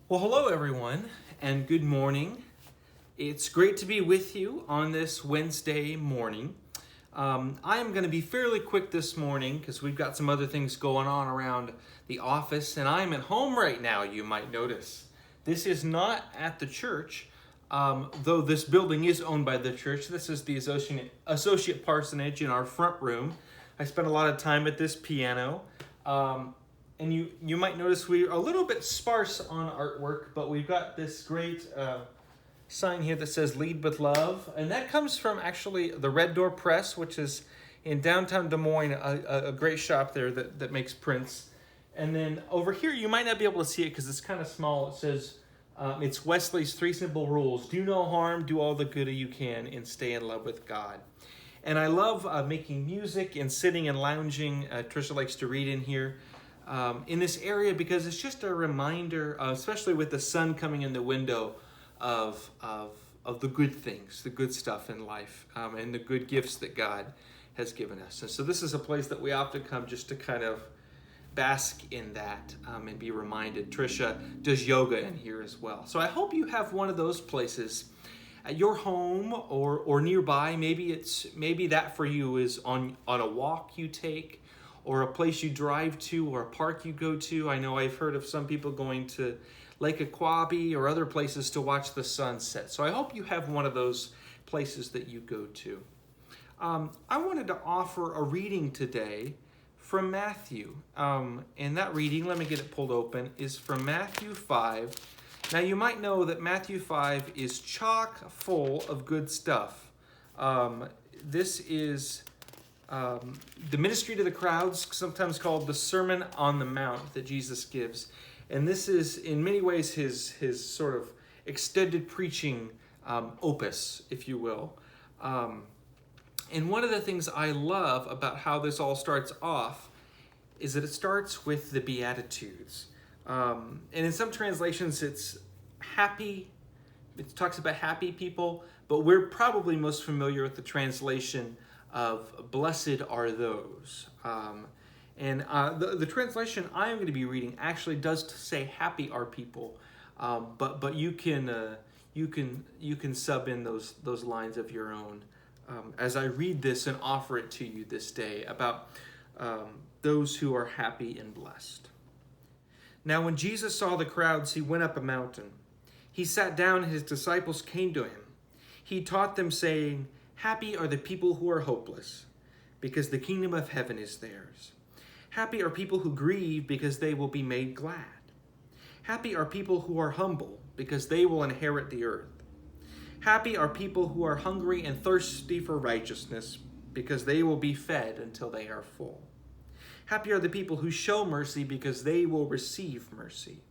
Well, hello everyone, and good morning. It's great to be with you on this Wednesday morning. I am going to be fairly quick this morning because we've got some other things going on around the office, and I'm at home right now, you might notice. This is not at the church, though this building is owned by the church. This is the associate parsonage in our front room. I spent a lot of time at this piano. And you might notice we're a little bit sparse on artwork, but we've got this great sign here that says Lead with Love. And that comes from actually the Red Door Press, which is in downtown Des Moines, a great shop there that makes prints. And then over here, you might not be able to see it because it's kind of small. It says, it's Wesley's 3 Simple Rules. Do no harm, do all the good you can, and stay in love with God. And I love making music and sitting and lounging. Trisha likes to read in here. In this area because it's just a reminder, especially with the sun coming in the window, of the good things, the good stuff in life, and the good gifts that God has given us. And so this is a place that we often come just to kind of bask in that and be reminded. Trisha does yoga in here as well. So I hope you have one of those places at your home or nearby. Maybe that for you is on a walk you take, or a place you drive to, or a park you go to. I know I've heard of some people going to Lake Aquabi or other places to watch the sunset. So I hope you have one of those places that you go to. I wanted to offer a reading today from Matthew. And that reading, let me get it pulled open, is from Matthew 5. Now you might know that Matthew 5 is chock full of good stuff. This is the ministry to the crowds, sometimes called the Sermon on the Mount that Jesus gives. And this is in many ways his sort of extended preaching opus, if you will. And one of the things I love about how this all starts off is that it starts with the Beatitudes. And in some translations it's happy, it talks about happy people, but we're probably most familiar with the translation of blessed are those. The translation I am going to be reading actually does say happy are people, but you can sub in those lines of your own as I read this and offer it to you this day about those who are happy and blessed. Now when Jesus saw the crowds, he went up a mountain. He sat down and his disciples came to him. He taught them, saying, "Happy are the people who are hopeless, because the kingdom of heaven is theirs. Happy are people who grieve, because they will be made glad. Happy are people who are humble, because they will inherit the earth. Happy are people who are hungry and thirsty for righteousness, because they will be fed until they are full. Happy are the people who show mercy, because they will receive mercy.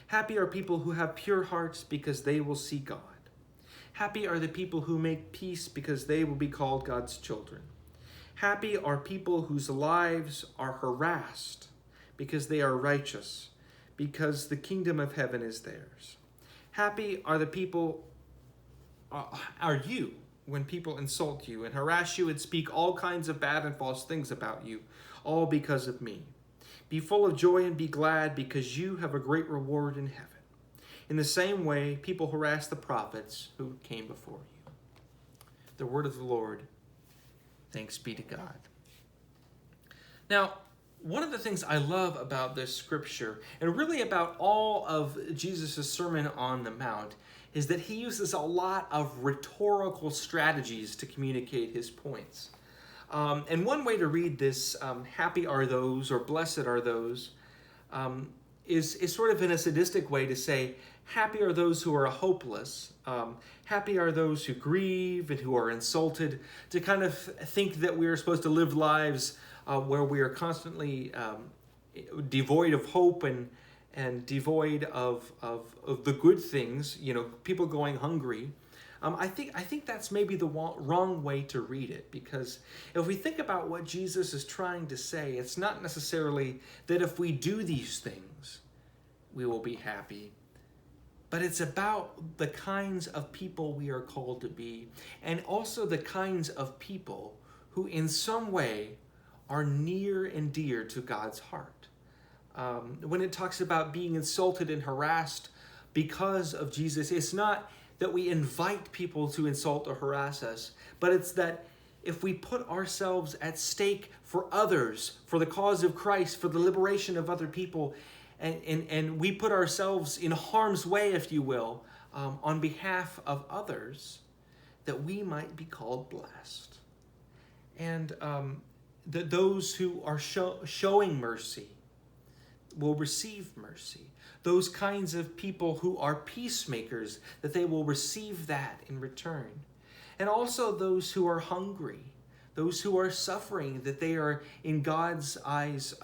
Happy are people who have pure hearts, because they will see God. Happy are the people who make peace, because they will be called God's children. Happy are people whose lives are harassed, because they are righteous, because the kingdom of heaven is theirs. Happy are the people, are you, when people insult you and harass you and speak all kinds of bad and false things about you, all because of me. Be full of joy and be glad, because you have a great reward in heaven. In the same way, people harass the prophets who came before you." The word of the Lord. Thanks be to God. Now, one of the things I love about this scripture, and really about all of Jesus' Sermon on the Mount, is that he uses a lot of rhetorical strategies to communicate his points. And one way to read this, happy are those, or blessed are those, is sort of in a sadistic way to say, happy are those who are hopeless, happy are those who grieve and who are insulted, to kind of think that we are supposed to live lives where we are constantly devoid of hope and devoid of the good things, people going hungry. I think that's maybe the wrong way to read it, because if we think about what Jesus is trying to say, it's not necessarily that if we do these things, we will be happy, but it's about the kinds of people we are called to be, and also the kinds of people who in some way are near and dear to God's heart. When it talks about being insulted and harassed because of Jesus. It's not that we invite people to insult or harass us, but it's that if we put ourselves at stake for others, for the cause of Christ, for the liberation of other people, and we put ourselves in harm's way, if you will, on behalf of others, that we might be called blessed. And that those who are showing mercy will receive mercy. Those kinds of people who are peacemakers, that they will receive that in return. And also those who are hungry, those who are suffering, that they are in God's eyes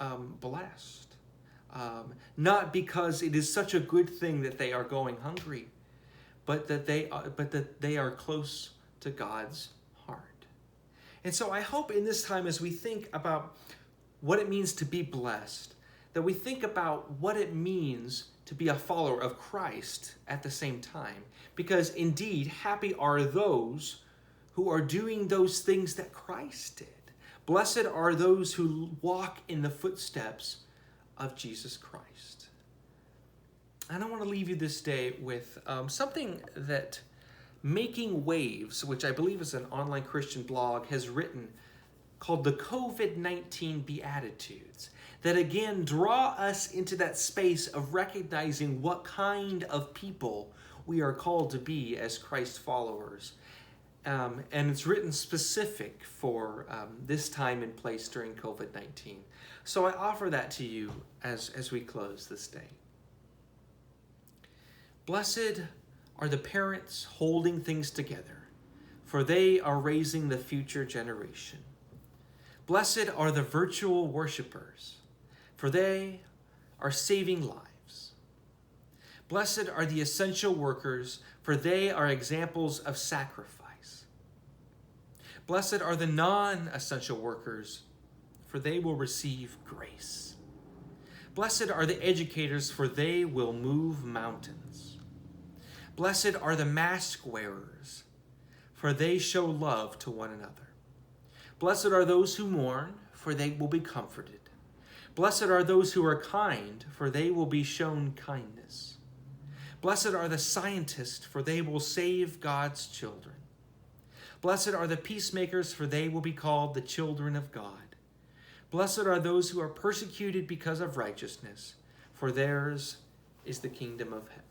blessed. Not because it is such a good thing that they are going hungry, but that they are close to God's heart. And so I hope in this time, as we think about what it means to be blessed, that we think about what it means to be a follower of Christ at the same time. Because indeed, happy are those who are doing those things that Christ did. Blessed are those who walk in the footsteps of Jesus Christ. And I want to leave you this day with something that Making Waves, which I believe is an online Christian blog, has written, called the COVID-19 Beatitudes, that again draw us into that space of recognizing what kind of people we are called to be as Christ followers. And it's written specific for this time and place during COVID-19. So I offer that to you as we close this day. Blessed are the parents holding things together, for they are raising the future generation. Blessed are the virtual worshipers, for they are saving lives. Blessed are the essential workers, for they are examples of sacrifice. Blessed are the non-essential workers, for they will receive grace. Blessed are the educators, for they will move mountains. Blessed are the mask wearers, for they show love to one another. Blessed are those who mourn, for they will be comforted. Blessed are those who are kind, for they will be shown kindness. Blessed are the scientists, for they will save God's children. Blessed are the peacemakers, for they will be called the children of God. Blessed are those who are persecuted because of righteousness, for theirs is the kingdom of heaven.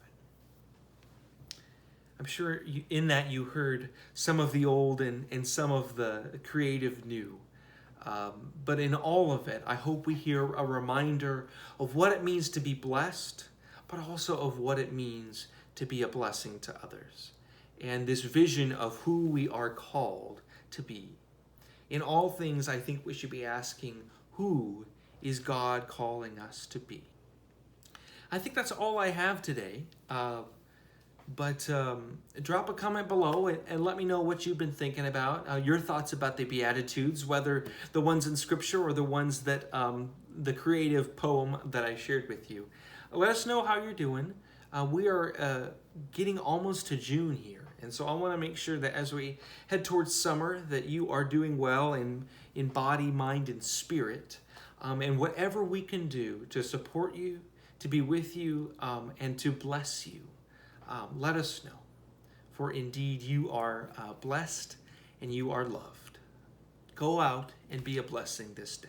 I'm sure in that you heard some of the old and some of the creative new. But in all of it, I hope we hear a reminder of what it means to be blessed, but also of what it means to be a blessing to others. And this vision of who we are called to be. In all things, I think we should be asking, who is God calling us to be? I think that's all I have today. But drop a comment below and let me know what you've been thinking about, your thoughts about the Beatitudes, whether the ones in Scripture or the ones that the creative poem that I shared with you. Let us know how you're doing. We are getting almost to June here, and so I want to make sure that as we head towards summer that you are doing well in body, mind, and spirit, and whatever we can do to support you, to be with you, and to bless you. Let us know, for indeed you are blessed and you are loved. Go out and be a blessing this day.